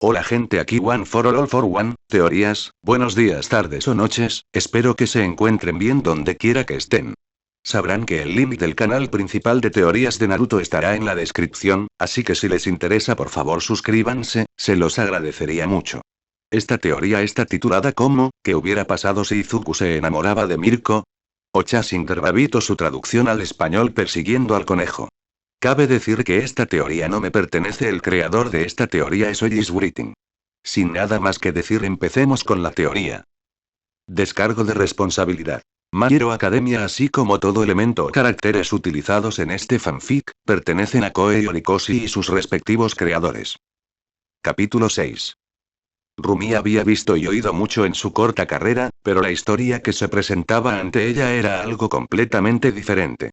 Hola gente, aquí One for All for One, teorías, buenos días, tardes o noches, espero que se encuentren bien donde quiera que estén. Sabrán que el link del canal principal de teorías de Naruto estará en la descripción, así que si les interesa por favor suscríbanse, se los agradecería mucho. Esta teoría está titulada como, ¿qué hubiera pasado si Izuku se enamoraba de Mirko? O Chasing the Rabbit o su traducción al español persiguiendo al conejo. Cabe decir que esta teoría no me pertenece, el creador de esta teoría es Ollys Writing. Sin nada más que decir, empecemos con la teoría. Descargo de responsabilidad. My Hero Academia, así como todo elemento o caracteres utilizados en este fanfic, pertenecen a Koei Horikoshi y sus respectivos creadores. Capítulo 6. Rumi había visto y oído mucho en su corta carrera, pero la historia que se presentaba ante ella era algo completamente diferente.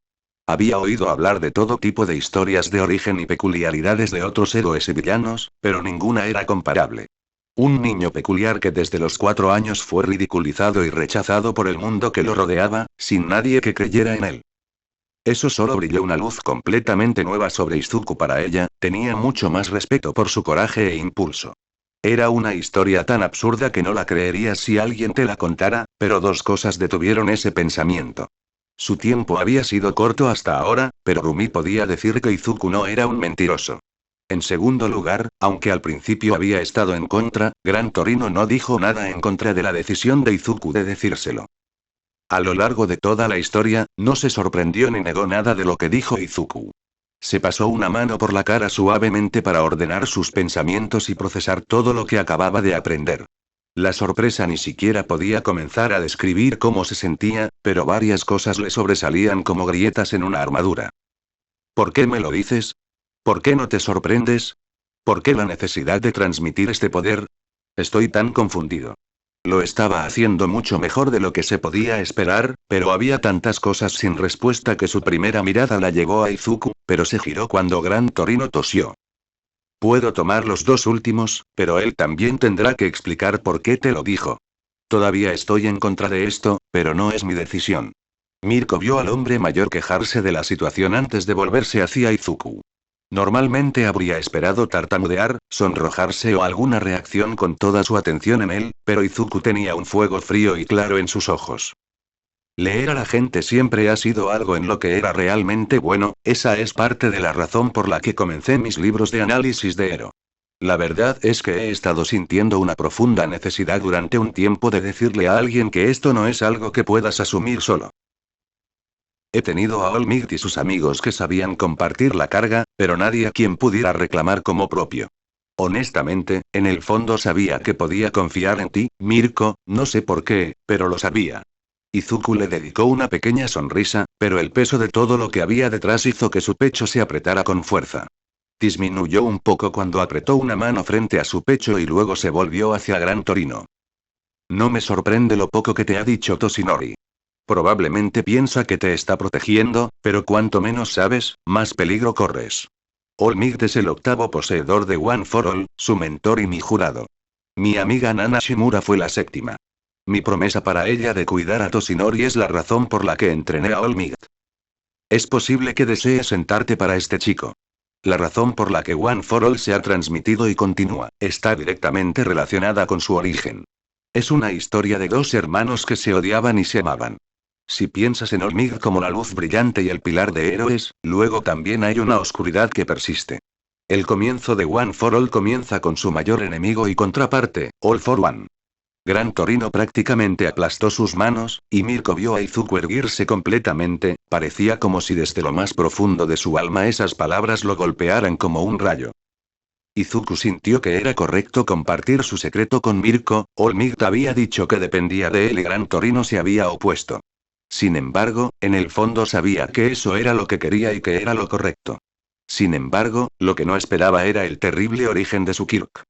Había oído hablar de todo tipo de historias de origen y peculiaridades de otros héroes y villanos, pero ninguna era comparable. Un niño peculiar que desde los 4 años fue ridiculizado y rechazado por el mundo que lo rodeaba, sin nadie que creyera en él. Eso solo brilló una luz completamente nueva sobre Izuku para ella, tenía mucho más respeto por su coraje e impulso. Era una historia tan absurda que no la creerías si alguien te la contara, pero dos cosas detuvieron ese pensamiento. Su tiempo había sido corto hasta ahora, pero Rumi podía decir que Izuku no era un mentiroso. En segundo lugar, aunque al principio había estado en contra, Gran Torino no dijo nada en contra de la decisión de Izuku de decírselo. A lo largo de toda la historia, no se sorprendió ni negó nada de lo que dijo Izuku. Se pasó una mano por la cara suavemente para ordenar sus pensamientos y procesar todo lo que acababa de aprender. La sorpresa ni siquiera podía comenzar a describir cómo se sentía, pero varias cosas le sobresalían como grietas en una armadura. ¿Por qué me lo dices? ¿Por qué no te sorprendes? ¿Por qué la necesidad de transmitir este poder? Estoy tan confundido. Lo estaba haciendo mucho mejor de lo que se podía esperar, pero había tantas cosas sin respuesta que su primera mirada la llevó a Izuku, pero se giró cuando Gran Torino tosió. Puedo tomar los dos últimos, pero él también tendrá que explicar por qué te lo dijo. Todavía estoy en contra de esto, pero no es mi decisión. Mirko vio al hombre mayor quejarse de la situación antes de volverse hacia Izuku. Normalmente habría esperado tartamudear, sonrojarse o alguna reacción con toda su atención en él, pero Izuku tenía un fuego frío y claro en sus ojos. Leer a la gente siempre ha sido algo en lo que era realmente bueno, esa es parte de la razón por la que comencé mis libros de análisis de Ero. La verdad es que he estado sintiendo una profunda necesidad durante un tiempo de decirle a alguien que esto no es algo que puedas asumir solo. He tenido a All Might y sus amigos que sabían compartir la carga, pero nadie a quien pudiera reclamar como propio. Honestamente, en el fondo sabía que podía confiar en ti, Mirko, no sé por qué, pero lo sabía. Izuku le dedicó una pequeña sonrisa, pero el peso de todo lo que había detrás hizo que su pecho se apretara con fuerza. Disminuyó un poco cuando apretó una mano frente a su pecho y luego se volvió hacia Gran Torino. No me sorprende lo poco que te ha dicho Toshinori. Probablemente piensa que te está protegiendo, pero cuanto menos sabes, más peligro corres. All Might es el octavo poseedor de One for All, su mentor y mi jurado. Mi amiga Nana Shimura fue la séptima. Mi promesa para ella de cuidar a Toshinori es la razón por la que entrené a All Might. Es posible que desees sentarte para este chico. La razón por la que One for All se ha transmitido y continúa, está directamente relacionada con su origen. Es una historia de dos hermanos que se odiaban y se amaban. Si piensas en All Might como la luz brillante y el pilar de héroes, luego también hay una oscuridad que persiste. El comienzo de One for All comienza con su mayor enemigo y contraparte, All for One. Gran Torino prácticamente aplastó sus manos, y Mirko vio a Izuku erguirse completamente, parecía como si desde lo más profundo de su alma esas palabras lo golpearan como un rayo. Izuku sintió que era correcto compartir su secreto con Mirko, All Might había dicho que dependía de él y Gran Torino se había opuesto. Sin embargo, en el fondo sabía que eso era lo que quería y que era lo correcto. Sin embargo, lo que no esperaba era el terrible origen de su Kirk.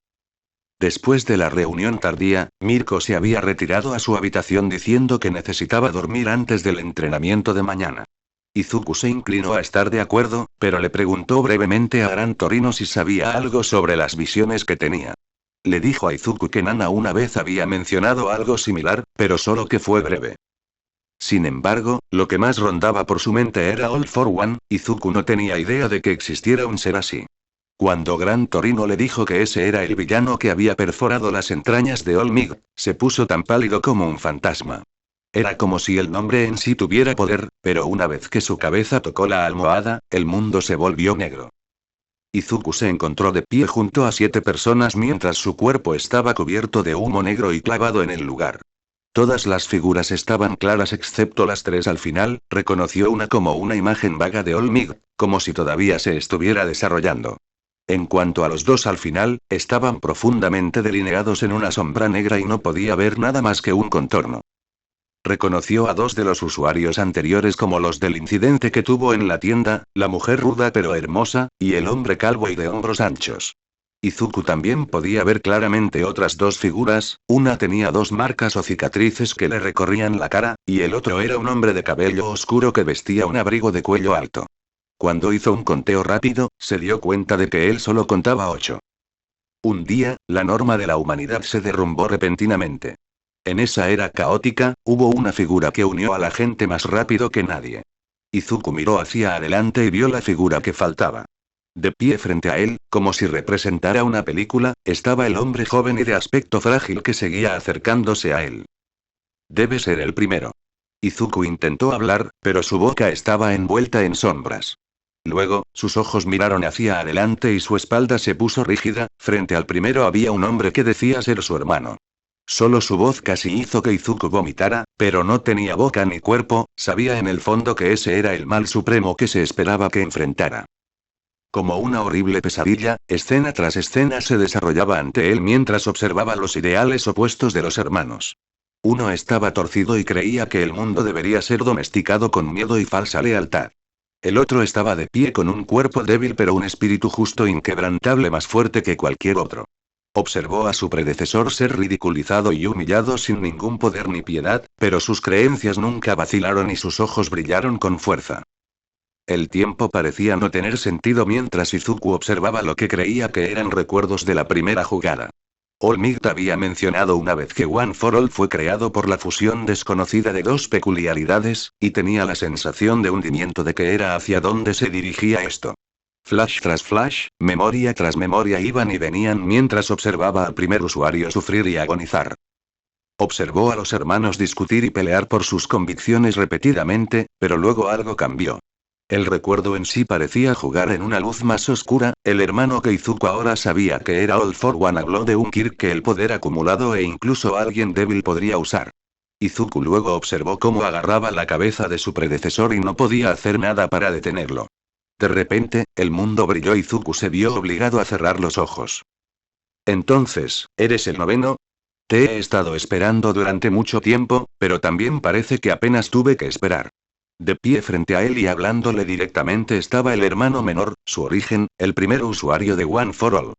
Después de la reunión tardía, Mirko se había retirado a su habitación diciendo que necesitaba dormir antes del entrenamiento de mañana. Izuku se inclinó a estar de acuerdo, pero le preguntó brevemente a Gran Torino si sabía algo sobre las visiones que tenía. Le dijo a Izuku que Nana una vez había mencionado algo similar, pero solo que fue breve. Sin embargo, lo que más rondaba por su mente era All for One, Izuku no tenía idea de que existiera un ser así. Cuando Gran Torino le dijo que ese era el villano que había perforado las entrañas de Olmig, se puso tan pálido como un fantasma. Era como si el nombre en sí tuviera poder, pero una vez que su cabeza tocó la almohada, el mundo se volvió negro. Izuku se encontró de pie junto a 7 personas mientras su cuerpo estaba cubierto de humo negro y clavado en el lugar. Todas las figuras estaban claras excepto las 3 al final, reconoció una como una imagen vaga de Olmig, como si todavía se estuviera desarrollando. En cuanto a los 2 al final, estaban profundamente delineados en una sombra negra y no podía ver nada más que un contorno. Reconoció a 2 de los usuarios anteriores como los del incidente que tuvo en la tienda, la mujer ruda pero hermosa, y el hombre calvo y de hombros anchos. Izuku también podía ver claramente otras 2 figuras, una tenía 2 marcas o cicatrices que le recorrían la cara, y el otro era un hombre de cabello oscuro que vestía un abrigo de cuello alto. Cuando hizo un conteo rápido, se dio cuenta de que él solo contaba 8. Un día, la norma de la humanidad se derrumbó repentinamente. En esa era caótica, hubo una figura que unió a la gente más rápido que nadie. Izuku miró hacia adelante y vio la figura que faltaba. De pie frente a él, como si representara una película, estaba el hombre joven y de aspecto frágil que seguía acercándose a él. Debe ser el primero. Izuku intentó hablar, pero su boca estaba envuelta en sombras. Luego, sus ojos miraron hacia adelante y su espalda se puso rígida, frente al primero había un hombre que decía ser su hermano. Solo su voz casi hizo que Izuku vomitara, pero no tenía boca ni cuerpo, sabía en el fondo que ese era el mal supremo que se esperaba que enfrentara. Como una horrible pesadilla, escena tras escena se desarrollaba ante él mientras observaba los ideales opuestos de los hermanos. Uno estaba torcido y creía que el mundo debería ser domesticado con miedo y falsa lealtad. El otro estaba de pie con un cuerpo débil pero un espíritu justo e inquebrantable más fuerte que cualquier otro. Observó a su predecesor ser ridiculizado y humillado sin ningún poder ni piedad, pero sus creencias nunca vacilaron y sus ojos brillaron con fuerza. El tiempo parecía no tener sentido mientras Izuku observaba lo que creía que eran recuerdos de la primera jugada. Olmigt había mencionado una vez que One for All fue creado por la fusión desconocida de 2 peculiaridades, y tenía la sensación de hundimiento de que era hacia dónde se dirigía esto. Flash tras flash, memoria tras memoria iban y venían mientras observaba al primer usuario sufrir y agonizar. Observó a los hermanos discutir y pelear por sus convicciones repetidamente, pero luego algo cambió. El recuerdo en sí parecía jugar en una luz más oscura, el hermano que Izuku ahora sabía que era All for One habló de un Kirk que el poder acumulado e incluso alguien débil podría usar. Izuku luego observó cómo agarraba la cabeza de su predecesor y no podía hacer nada para detenerlo. De repente, el mundo brilló y Izuku se vio obligado a cerrar los ojos. Entonces, ¿eres el 9? Te he estado esperando durante mucho tiempo, pero también parece que apenas tuve que esperar. De pie frente a él y hablándole directamente estaba el hermano menor, su origen, el primer usuario de One for All.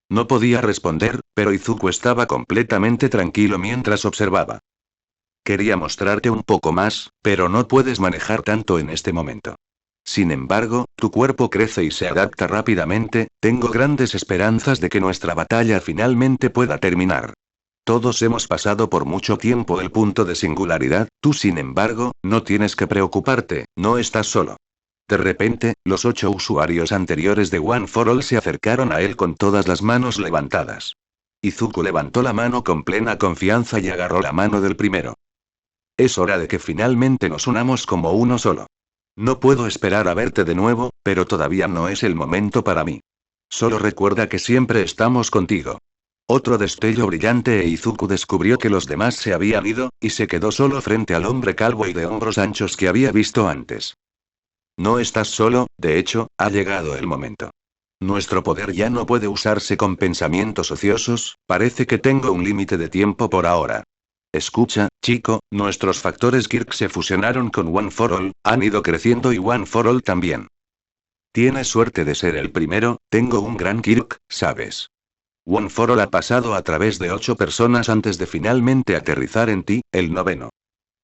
No podía responder, pero Izuku estaba completamente tranquilo mientras observaba. Quería mostrarte un poco más, pero no puedes manejar tanto en este momento. Sin embargo, tu cuerpo crece y se adapta rápidamente, tengo grandes esperanzas de que nuestra batalla finalmente pueda terminar. Todos hemos pasado por mucho tiempo el punto de singularidad, tú sin embargo, no tienes que preocuparte, no estás solo. De repente, los 8 usuarios anteriores de One for All se acercaron a él con todas las manos levantadas. Izuku levantó la mano con plena confianza y agarró la mano del primero. Es hora de que finalmente nos unamos como uno solo. No puedo esperar a verte de nuevo, pero todavía no es el momento para mí. Solo recuerda que siempre estamos contigo. Otro destello brillante e Izuku descubrió que los demás se habían ido, y se quedó solo frente al hombre calvo y de hombros anchos que había visto antes. No estás solo, de hecho, ha llegado el momento. Nuestro poder ya no puede usarse con pensamientos ociosos, parece que tengo un límite de tiempo por ahora. Escucha, chico, nuestros factores Kirk se fusionaron con One for All, han ido creciendo y One for All también. Tienes suerte de ser el primero, tengo un gran Kirk, ¿sabes? One for All ha pasado a través de 8 personas antes de finalmente aterrizar en ti, el 9.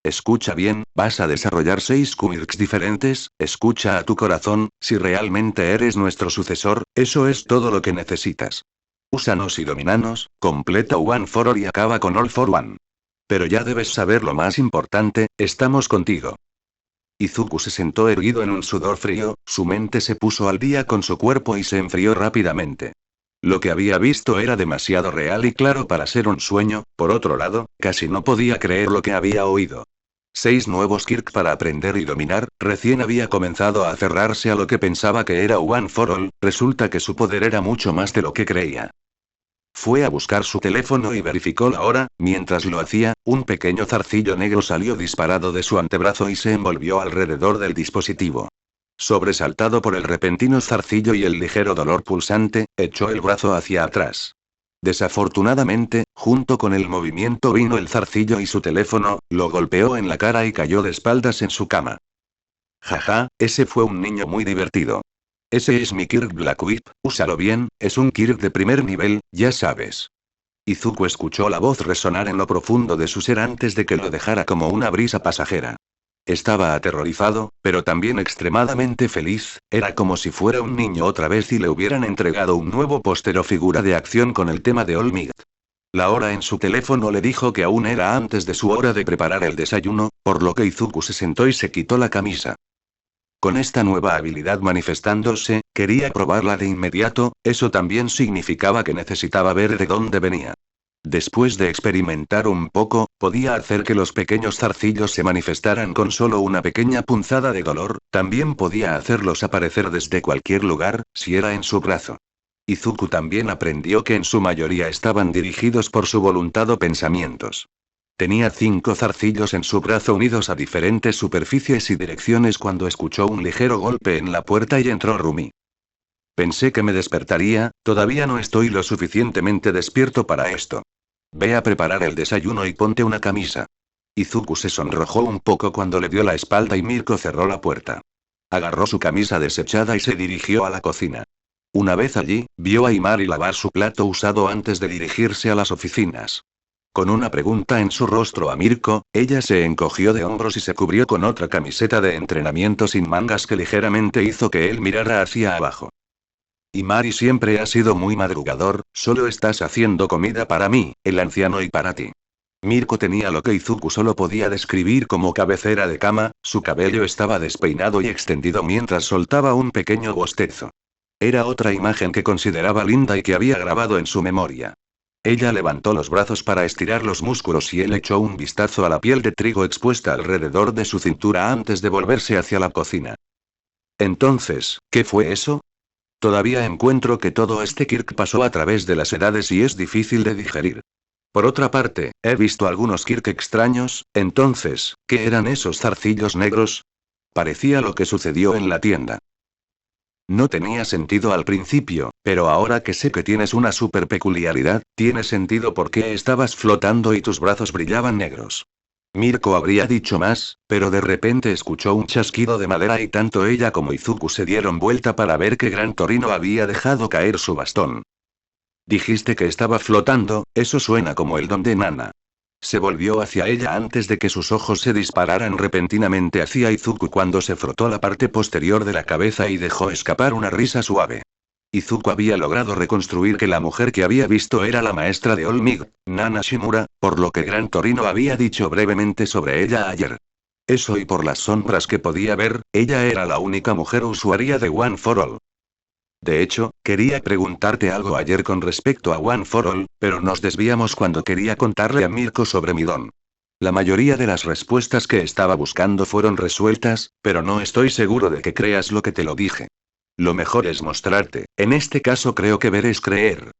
Escucha bien, vas a desarrollar 6 quirks diferentes, escucha a tu corazón, si realmente eres nuestro sucesor, eso es todo lo que necesitas. Úsanos y dominanos, completa One for All y acaba con All for One. Pero ya debes saber lo más importante, estamos contigo. Izuku se sentó erguido en un sudor frío, su mente se puso al día con su cuerpo y se enfrió rápidamente. Lo que había visto era demasiado real y claro para ser un sueño, por otro lado, casi no podía creer lo que había oído. 6 nuevos Kirk para aprender y dominar, recién había comenzado a aferrarse a lo que pensaba que era One for All, resulta que su poder era mucho más de lo que creía. Fue a buscar su teléfono y verificó la hora, mientras lo hacía, un pequeño zarcillo negro salió disparado de su antebrazo y se envolvió alrededor del dispositivo. Sobresaltado por el repentino zarcillo y el ligero dolor pulsante, echó el brazo hacia atrás. Desafortunadamente, junto con el movimiento vino el zarcillo y su teléfono, lo golpeó en la cara y cayó de espaldas en su cama. Jaja, ese fue un niño muy divertido. Ese es mi Kirk Blackwhip, úsalo bien, es un Kirk de primer nivel, ya sabes. Izuku escuchó la voz resonar en lo profundo de su ser antes de que lo dejara como una brisa pasajera. Estaba aterrorizado, pero también extremadamente feliz, era como si fuera un niño otra vez y le hubieran entregado un nuevo póster o figura de acción con el tema de All Might. La hora en su teléfono le dijo que aún era antes de su hora de preparar el desayuno, por lo que Izuku se sentó y se quitó la camisa. Con esta nueva habilidad manifestándose, quería probarla de inmediato, eso también significaba que necesitaba ver de dónde venía. Después de experimentar un poco, podía hacer que los pequeños zarcillos se manifestaran con solo una pequeña punzada de dolor, también podía hacerlos aparecer desde cualquier lugar, si era en su brazo. Izuku también aprendió que en su mayoría estaban dirigidos por su voluntad o pensamientos. Tenía 5 zarcillos en su brazo unidos a diferentes superficies y direcciones cuando escuchó un ligero golpe en la puerta y entró Rumi. Pensé que me despertaría, todavía no estoy lo suficientemente despierto para esto. Ve a preparar el desayuno y ponte una camisa. Izuku se sonrojó un poco cuando le dio la espalda y Mirko cerró la puerta. Agarró su camisa desechada y se dirigió a la cocina. Una vez allí, vio a Imari lavar su plato usado antes de dirigirse a las oficinas. Con una pregunta en su rostro a Mirko, ella se encogió de hombros y se cubrió con otra camiseta de entrenamiento sin mangas que ligeramente hizo que él mirara hacia abajo. Imari siempre ha sido muy madrugador, solo estás haciendo comida para mí, el anciano y para ti. Mirko tenía lo que Izuku solo podía describir como cabecera de cama, su cabello estaba despeinado y extendido mientras soltaba un pequeño bostezo. Era otra imagen que consideraba linda y que había grabado en su memoria. Ella levantó los brazos para estirar los músculos y él echó un vistazo a la piel de trigo expuesta alrededor de su cintura antes de volverse hacia la cocina. Entonces, ¿qué fue eso? Todavía encuentro que todo este Kirk pasó a través de las edades y es difícil de digerir. Por otra parte, he visto algunos Kirk extraños, entonces, ¿qué eran esos zarcillos negros? Parecía lo que sucedió en la tienda. No tenía sentido al principio, pero ahora que sé que tienes una super peculiaridad, tiene sentido por qué estabas flotando y tus brazos brillaban negros. Mirko habría dicho más, pero de repente escuchó un chasquido de madera y tanto ella como Izuku se dieron vuelta para ver que Gran Torino había dejado caer su bastón. Dijiste que estaba flotando, eso suena como el don de Nana. Se volvió hacia ella antes de que sus ojos se dispararan repentinamente hacia Izuku cuando se frotó la parte posterior de la cabeza y dejó escapar una risa suave. Izuku había logrado reconstruir que la mujer que había visto era la maestra de All Might, Nana Shimura, por lo que Gran Torino había dicho brevemente sobre ella ayer. Eso y por las sombras que podía ver, ella era la única mujer usuaria de One for All. De hecho, quería preguntarte algo ayer con respecto a One for All, pero nos desviamos cuando quería contarle a Mirko sobre mi don. La mayoría de las respuestas que estaba buscando fueron resueltas, pero no estoy seguro de que creas lo que te lo dije. Lo mejor es mostrarte, en este caso creo que ver es creer.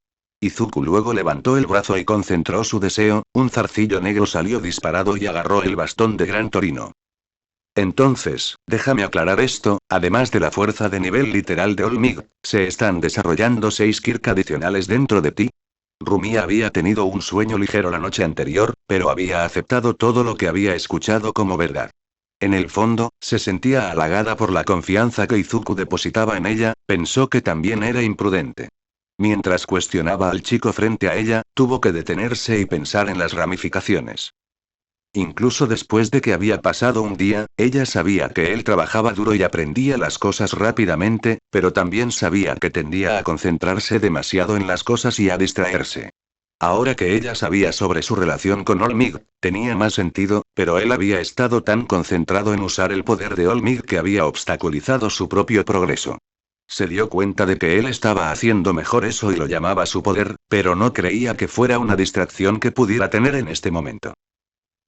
Izuku luego levantó el brazo y concentró su deseo, un zarcillo negro salió disparado y agarró el bastón de Gran Torino. Entonces, déjame aclarar esto, además de la fuerza de nivel literal de All Might, ¿se están desarrollando 6 Kirk adicionales dentro de ti? Rumi había tenido un sueño ligero la noche anterior, pero había aceptado todo lo que había escuchado como verdad. En el fondo, se sentía halagada por la confianza que Izuku depositaba en ella, pensó que también era imprudente. Mientras cuestionaba al chico frente a ella, tuvo que detenerse y pensar en las ramificaciones. Incluso después de que había pasado un día, ella sabía que él trabajaba duro y aprendía las cosas rápidamente, pero también sabía que tendía a concentrarse demasiado en las cosas y a distraerse. Ahora que ella sabía sobre su relación con Olmig, tenía más sentido, pero él había estado tan concentrado en usar el poder de Olmig que había obstaculizado su propio progreso. Se dio cuenta de que él estaba haciendo mejor eso y lo llamaba su poder, pero no creía que fuera una distracción que pudiera tener en este momento.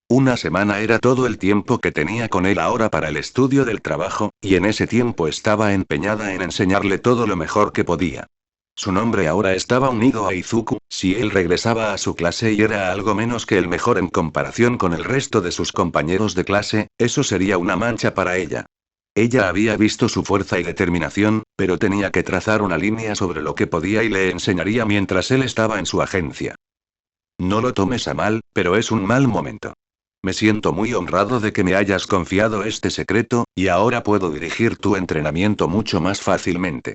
Una semana era todo el tiempo que tenía con él ahora para el estudio del trabajo, y en ese tiempo estaba empeñada en enseñarle todo lo mejor que podía. Su nombre ahora estaba unido a Izuku, si él regresaba a su clase y era algo menos que el mejor en comparación con el resto de sus compañeros de clase, eso sería una mancha para ella. Ella había visto su fuerza y determinación, pero tenía que trazar una línea sobre lo que podía y le enseñaría mientras él estaba en su agencia. No lo tomes a mal, pero es un mal momento. Me siento muy honrado de que me hayas confiado este secreto, y ahora puedo dirigir tu entrenamiento mucho más fácilmente.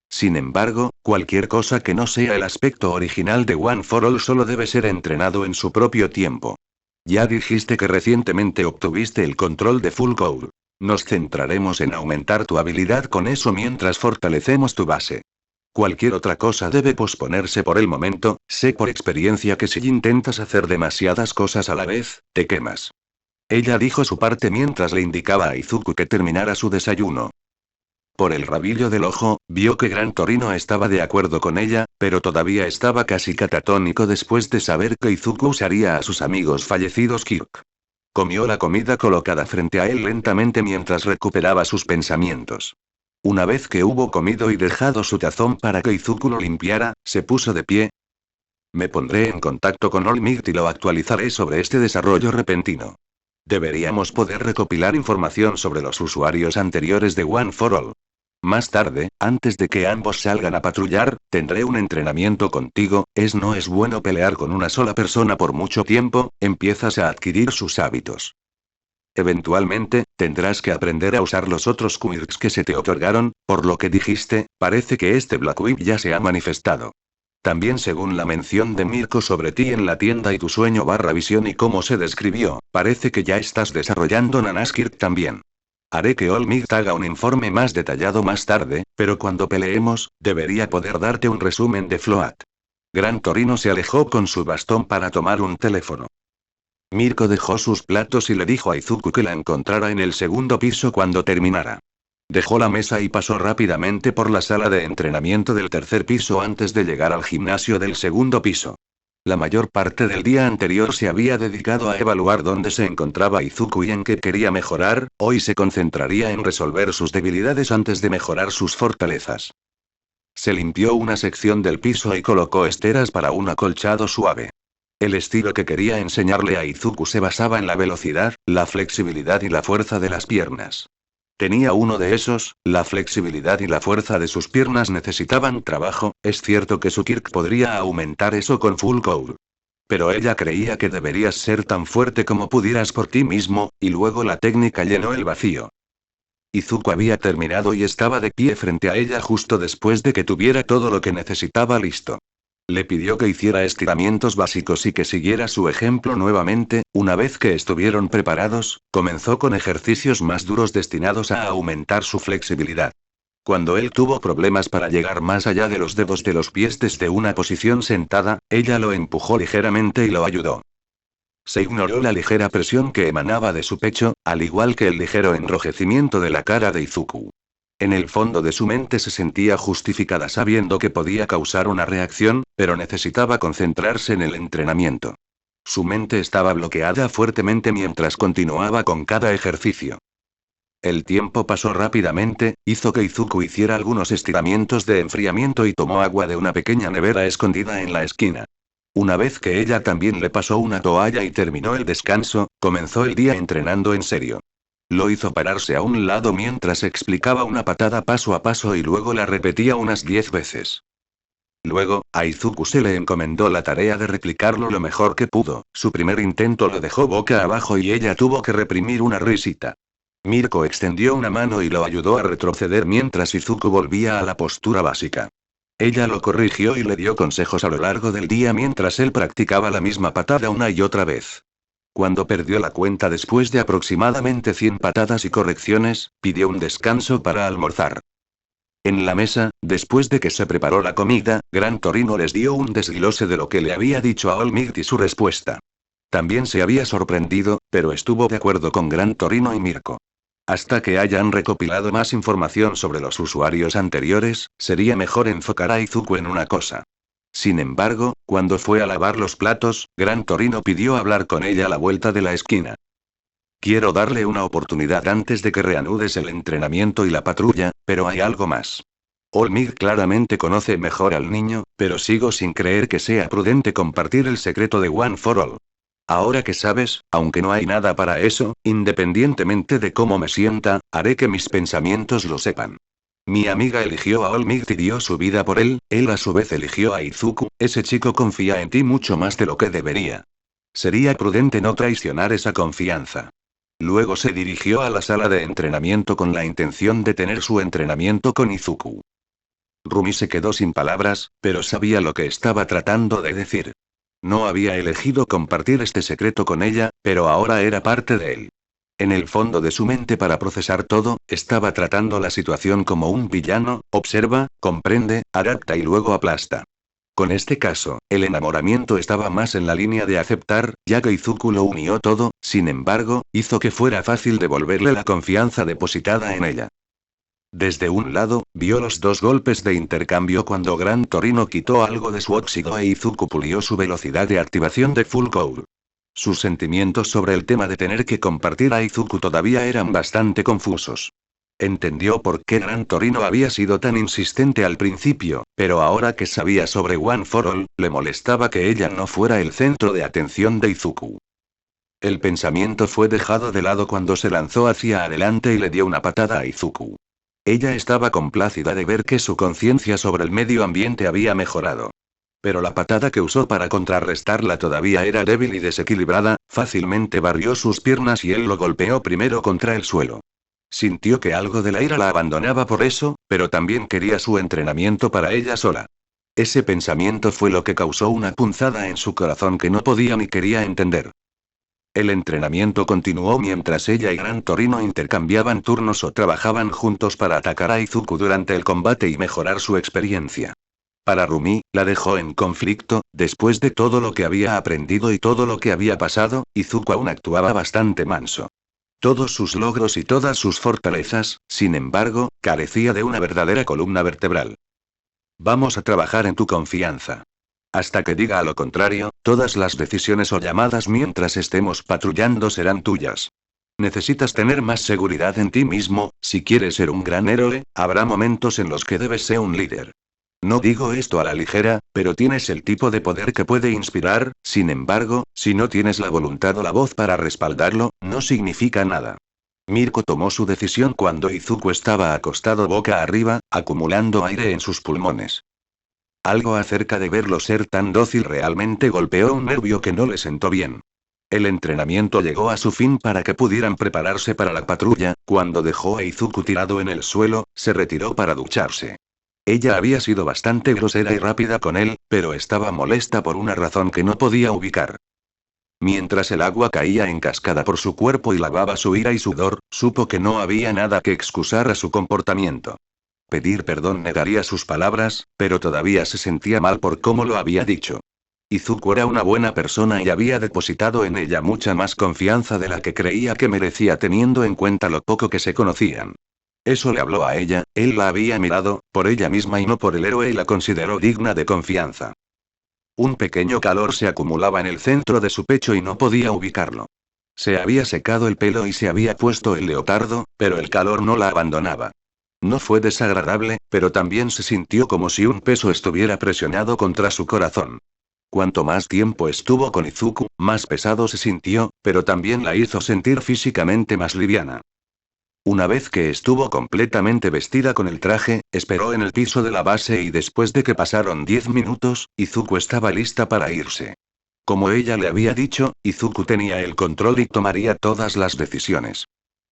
Sin embargo, cualquier cosa que no sea el aspecto original de One for All solo debe ser entrenado en su propio tiempo. Ya dijiste que recientemente obtuviste el control de Full Court. Nos centraremos en aumentar tu habilidad con eso mientras fortalecemos tu base. Cualquier otra cosa debe posponerse por el momento, sé por experiencia que si intentas hacer demasiadas cosas a la vez, te quemas. Ella dijo su parte mientras le indicaba a Izuku que terminara su desayuno. Por el rabillo del ojo, vio que Gran Torino estaba de acuerdo con ella, pero todavía estaba casi catatónico después de saber que Izuku usaría a sus amigos fallecidos Kirk. Comió la comida colocada frente a él lentamente mientras recuperaba sus pensamientos. Una vez que hubo comido y dejado su tazón para que Izuku lo limpiara, se puso de pie. Me pondré en contacto con Olmig y lo actualizaré sobre este desarrollo repentino. Deberíamos poder recopilar información sobre los usuarios anteriores de One for All. Más tarde, antes de que ambos salgan a patrullar, tendré un entrenamiento contigo, no es bueno pelear con una sola persona por mucho tiempo, empiezas a adquirir sus hábitos. Eventualmente, tendrás que aprender a usar los otros quirks que se te otorgaron, por lo que dijiste, parece que este Black Whip ya se ha manifestado. También según la mención de Mirko sobre ti en la tienda y tu sueño / visión y cómo se describió, parece que ya estás desarrollando Nanaskirk también. Haré que Olmig haga un informe más detallado más tarde, pero cuando peleemos, debería poder darte un resumen de Float. Gran Torino se alejó con su bastón para tomar un teléfono. Mirko dejó sus platos y le dijo a Izuku que la encontrara en el segundo piso cuando terminara. Dejó la mesa y pasó rápidamente por la sala de entrenamiento del tercer piso antes de llegar al gimnasio del segundo piso. La mayor parte del día anterior se había dedicado a evaluar dónde se encontraba Izuku y en qué quería mejorar, hoy se concentraría en resolver sus debilidades antes de mejorar sus fortalezas. Se limpió una sección del piso y colocó esteras para un acolchado suave. El estilo que quería enseñarle a Izuku se basaba en la velocidad, la flexibilidad y la fuerza de las piernas. Tenía uno de esos, la flexibilidad y la fuerza de sus piernas necesitaban trabajo, es cierto que su Kirk podría aumentar eso con Full Court. Pero ella creía que deberías ser tan fuerte como pudieras por ti mismo, y luego la técnica llenó el vacío. Izuku había terminado y estaba de pie frente a ella justo después de que tuviera todo lo que necesitaba listo. Le pidió que hiciera estiramientos básicos y que siguiera su ejemplo nuevamente. Una vez que estuvieron preparados, comenzó con ejercicios más duros destinados a aumentar su flexibilidad. Cuando él tuvo problemas para llegar más allá de los dedos de los pies desde una posición sentada, ella lo empujó ligeramente y lo ayudó. Se ignoró la ligera presión que emanaba de su pecho, al igual que el ligero enrojecimiento de la cara de Izuku. En el fondo de su mente se sentía justificada sabiendo que podía causar una reacción, pero necesitaba concentrarse en el entrenamiento. Su mente estaba bloqueada fuertemente mientras continuaba con cada ejercicio. El tiempo pasó rápidamente, hizo que Izuku hiciera algunos estiramientos de enfriamiento y tomó agua de una pequeña nevera escondida en la esquina. Una vez que ella también le pasó una toalla y terminó el descanso, comenzó el día entrenando en serio. Lo hizo pararse a un lado mientras explicaba una patada paso a paso y luego la repetía unas 10 veces. Luego, a Izuku se le encomendó la tarea de replicarlo lo mejor que pudo. Su primer intento lo dejó boca abajo y ella tuvo que reprimir una risita. Mirko extendió una mano y lo ayudó a retroceder mientras Izuku volvía a la postura básica. Ella lo corrigió y le dio consejos a lo largo del día mientras él practicaba la misma patada una y otra vez. Cuando perdió la cuenta después de aproximadamente 100 patadas y correcciones, pidió un descanso para almorzar. En la mesa, después de que se preparó la comida, Gran Torino les dio un desglose de lo que le había dicho a Olmigt y su respuesta. También se había sorprendido, pero estuvo de acuerdo con Gran Torino y Mirko. Hasta que hayan recopilado más información sobre los usuarios anteriores, sería mejor enfocar a Izuku en una cosa. Sin embargo, cuando fue a lavar los platos, Gran Torino pidió hablar con ella a la vuelta de la esquina. Quiero darle una oportunidad antes de que reanudes el entrenamiento y la patrulla, pero hay algo más. Olmigt claramente conoce mejor al niño, pero sigo sin creer que sea prudente compartir el secreto de One for All. Ahora que sabes, aunque no hay nada para eso, independientemente de cómo me sienta, haré que mis pensamientos lo sepan. Mi amiga eligió a Olmigt y dio su vida por él a su vez eligió a Izuku, ese chico confía en ti mucho más de lo que debería. Sería prudente no traicionar esa confianza. Luego se dirigió a la sala de entrenamiento con la intención de tener su entrenamiento con Izuku. Rumi se quedó sin palabras, pero sabía lo que estaba tratando de decir. No había elegido compartir este secreto con ella, pero ahora era parte de él. En el fondo de su mente para procesar todo, estaba tratando la situación como un villano, observa, comprende, adapta y luego aplasta. Con este caso, el enamoramiento estaba más en la línea de aceptar, ya que Izuku lo unió todo, sin embargo, hizo que fuera fácil devolverle la confianza depositada en ella. Desde un lado, vio los dos golpes de intercambio cuando Gran Torino quitó algo de su óxido e Izuku pulió su velocidad de activación de Full Core. Sus sentimientos sobre el tema de tener que compartir a Izuku todavía eran bastante confusos. Entendió por qué Gran Torino había sido tan insistente al principio, pero ahora que sabía sobre One for All, le molestaba que ella no fuera el centro de atención de Izuku. El pensamiento fue dejado de lado cuando se lanzó hacia adelante y le dio una patada a Izuku. Ella estaba complacida de ver que su conciencia sobre el medio ambiente había mejorado. Pero la patada que usó para contrarrestarla todavía era débil y desequilibrada, fácilmente barrió sus piernas y él lo golpeó primero contra el suelo. Sintió que algo de la ira la abandonaba por eso, pero también quería su entrenamiento para ella sola. Ese pensamiento fue lo que causó una punzada en su corazón que no podía ni quería entender. El entrenamiento continuó mientras ella y Gran Torino intercambiaban turnos o trabajaban juntos para atacar a Izuku durante el combate y mejorar su experiencia. Para Rumi, la dejó en conflicto, después de todo lo que había aprendido y todo lo que había pasado, Izuku aún actuaba bastante manso. Todos sus logros y todas sus fortalezas, sin embargo, carecía de una verdadera columna vertebral. Vamos a trabajar en tu confianza. Hasta que diga lo contrario, todas las decisiones o llamadas mientras estemos patrullando serán tuyas. Necesitas tener más seguridad en ti mismo, si quieres ser un gran héroe, habrá momentos en los que debes ser un líder. No digo esto a la ligera, pero tienes el tipo de poder que puede inspirar, sin embargo, si no tienes la voluntad o la voz para respaldarlo, no significa nada. Mirko tomó su decisión cuando Izuku estaba acostado boca arriba, acumulando aire en sus pulmones. Algo acerca de verlo ser tan dócil realmente golpeó un nervio que no le sentó bien. El entrenamiento llegó a su fin para que pudieran prepararse para la patrulla, cuando dejó a Izuku tirado en el suelo, se retiró para ducharse. Ella había sido bastante grosera y rápida con él, pero estaba molesta por una razón que no podía ubicar. Mientras el agua caía en cascada por su cuerpo y lavaba su ira y sudor, supo que no había nada que excusar a su comportamiento. Pedir perdón negaría sus palabras, pero todavía se sentía mal por cómo lo había dicho. Izuku era una buena persona y había depositado en ella mucha más confianza de la que creía que merecía teniendo en cuenta lo poco que se conocían. Eso le habló a ella, él la había mirado, por ella misma y no por el héroe y la consideró digna de confianza. Un pequeño calor se acumulaba en el centro de su pecho y no podía ubicarlo. Se había secado el pelo y se había puesto el leotardo, pero el calor no la abandonaba. No fue desagradable, pero también se sintió como si un peso estuviera presionado contra su corazón. Cuanto más tiempo estuvo con Izuku, más pesado se sintió, pero también la hizo sentir físicamente más liviana. Una vez que estuvo completamente vestida con el traje, esperó en el piso de la base y después de que pasaron 10 minutos, Izuku estaba lista para irse. Como ella le había dicho, Izuku tenía el control y tomaría todas las decisiones.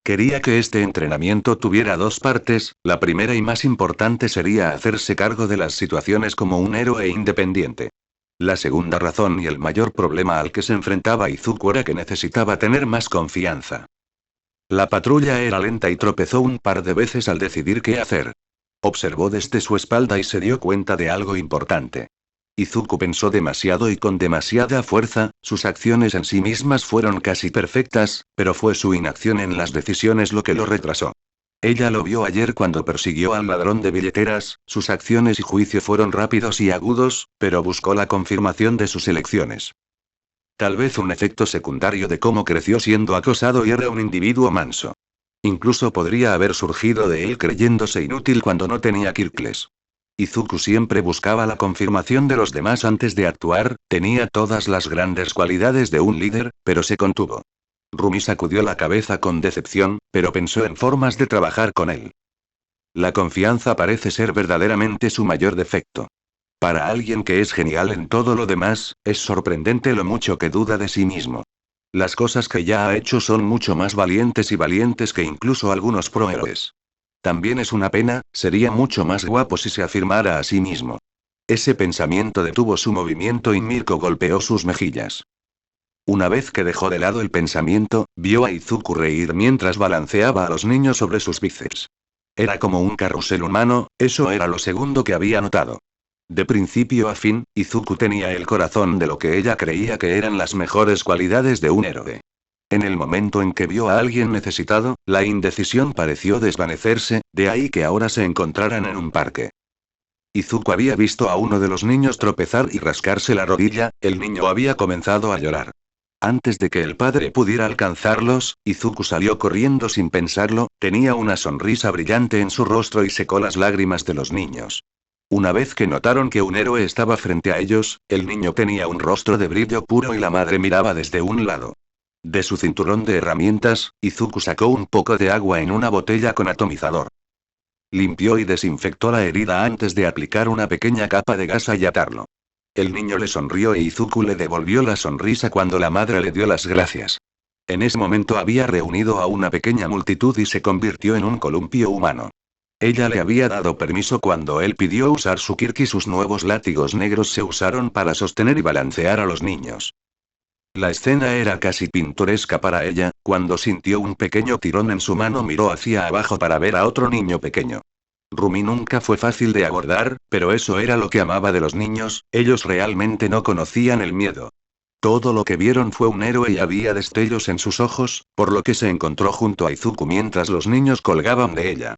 Quería que este entrenamiento tuviera dos partes, la primera y más importante sería hacerse cargo de las situaciones como un héroe independiente. La segunda razón y el mayor problema al que se enfrentaba Izuku era que necesitaba tener más confianza. La patrulla era lenta y tropezó un par de veces al decidir qué hacer. Observó desde su espalda y se dio cuenta de algo importante. Izuku pensó demasiado y con demasiada fuerza, sus acciones en sí mismas fueron casi perfectas, pero fue su inacción en las decisiones lo que lo retrasó. Ella lo vio ayer cuando persiguió al ladrón de billeteras, sus acciones y juicio fueron rápidos y agudos, pero buscó la confirmación de sus elecciones. Tal vez un efecto secundario de cómo creció siendo acosado y era un individuo manso. Incluso podría haber surgido de él creyéndose inútil cuando no tenía Kirkles. Izuku siempre buscaba la confirmación de los demás antes de actuar, tenía todas las grandes cualidades de un líder, pero se contuvo. Rumi sacudió la cabeza con decepción, pero pensó en formas de trabajar con él. La confianza parece ser verdaderamente su mayor defecto. Para alguien que es genial en todo lo demás, es sorprendente lo mucho que duda de sí mismo. Las cosas que ya ha hecho son mucho más valientes y valientes que incluso algunos prohéroes. También es una pena, sería mucho más guapo si se afirmara a sí mismo. Ese pensamiento detuvo su movimiento y Mirko golpeó sus mejillas. Una vez que dejó de lado el pensamiento, vio a Izuku reír mientras balanceaba a los niños sobre sus bíceps. Era como un carrusel humano, eso era lo segundo que había notado. De principio a fin, Izuku tenía el corazón de lo que ella creía que eran las mejores cualidades de un héroe. En el momento en que vio a alguien necesitado, la indecisión pareció desvanecerse, de ahí que ahora se encontraran en un parque. Izuku había visto a uno de los niños tropezar y rascarse la rodilla, el niño había comenzado a llorar. Antes de que el padre pudiera alcanzarlos, Izuku salió corriendo sin pensarlo, tenía una sonrisa brillante en su rostro y secó las lágrimas de los niños. Una vez que notaron que un héroe estaba frente a ellos, el niño tenía un rostro de brillo puro y la madre miraba desde un lado. De su cinturón de herramientas, Izuku sacó un poco de agua en una botella con atomizador. Limpió y desinfectó la herida antes de aplicar una pequeña capa de gasa y atarlo. El niño le sonrió e Izuku le devolvió la sonrisa cuando la madre le dio las gracias. En ese momento había reunido a una pequeña multitud y se convirtió en un columpio humano. Ella le había dado permiso cuando él pidió usar su kirk y sus nuevos látigos negros se usaron para sostener y balancear a los niños. La escena era casi pintoresca para ella, cuando sintió un pequeño tirón en su mano miró hacia abajo para ver a otro niño pequeño. Rumi nunca fue fácil de abordar, pero eso era lo que amaba de los niños, ellos realmente no conocían el miedo. Todo lo que vieron fue un héroe y había destellos en sus ojos, por lo que se encontró junto a Izuku mientras los niños colgaban de ella.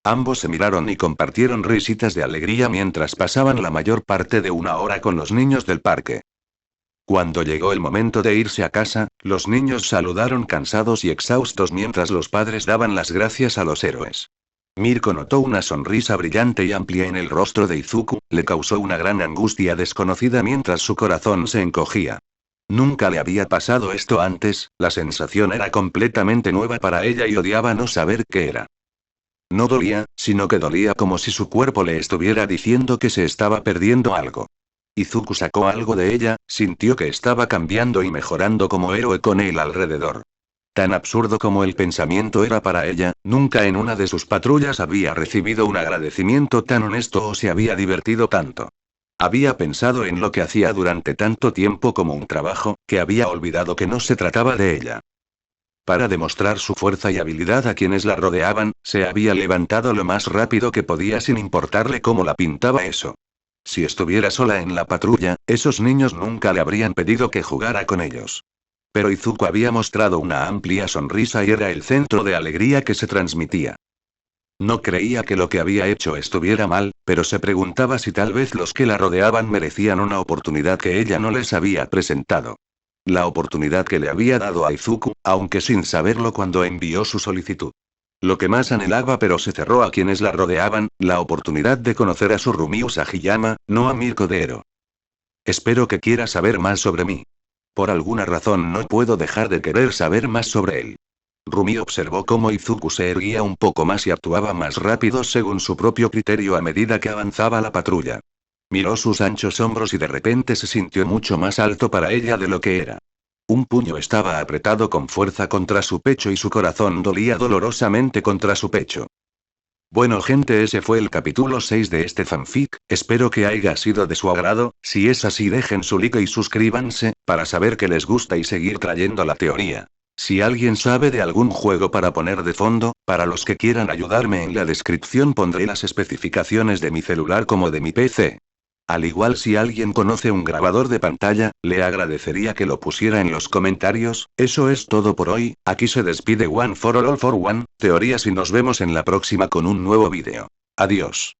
Ambos se miraron y compartieron risitas de alegría mientras pasaban la mayor parte de una hora con los niños del parque. Cuando llegó el momento de irse a casa, los niños saludaron cansados y exhaustos mientras los padres daban las gracias a los héroes. Mirko notó una sonrisa brillante y amplia en el rostro de Izuku, le causó una gran angustia desconocida mientras su corazón se encogía. Nunca le había pasado esto antes, la sensación era completamente nueva para ella y odiaba no saber qué era. No dolía, sino que dolía como si su cuerpo le estuviera diciendo que se estaba perdiendo algo. Izuku sacó algo de ella, sintió que estaba cambiando y mejorando como héroe con él alrededor. Tan absurdo como el pensamiento era para ella, nunca en una de sus patrullas había recibido un agradecimiento tan honesto o se había divertido tanto. Había pensado en lo que hacía durante tanto tiempo como un trabajo, que había olvidado que no se trataba de ella. Para demostrar su fuerza y habilidad a quienes la rodeaban, se había levantado lo más rápido que podía sin importarle cómo la pintaba eso. Si estuviera sola en la patrulla, esos niños nunca le habrían pedido que jugara con ellos. Pero Izuku había mostrado una amplia sonrisa y era el centro de alegría que se transmitía. No creía que lo que había hecho estuviera mal, pero se preguntaba si tal vez los que la rodeaban merecían una oportunidad que ella no les había presentado. La oportunidad que le había dado a Izuku, aunque sin saberlo cuando envió su solicitud. Lo que más anhelaba pero se cerró a quienes la rodeaban, la oportunidad de conocer a Surumi Usagiyama, no a Mirko de Ero. Espero que quiera saber más sobre mí. Por alguna razón no puedo dejar de querer saber más sobre él. Rumi observó cómo Izuku se erguía un poco más y actuaba más rápido según su propio criterio a medida que avanzaba la patrulla. Miró sus anchos hombros y de repente se sintió mucho más alto para ella de lo que era. Un puño estaba apretado con fuerza contra su pecho y su corazón dolía dolorosamente contra su pecho. Bueno gente, ese fue el capítulo 6 de este fanfic, espero que haya sido de su agrado, si es así dejen su like y suscríbanse, para saber que les gusta y seguir trayendo la teoría. Si alguien sabe de algún juego para poner de fondo, para los que quieran ayudarme en la descripción pondré las especificaciones de mi celular como de mi PC. Al igual si alguien conoce un grabador de pantalla, le agradecería que lo pusiera en los comentarios. Eso es todo por hoy, aquí se despide One for All for One, Teorías y nos vemos en la próxima con un nuevo vídeo. Adiós.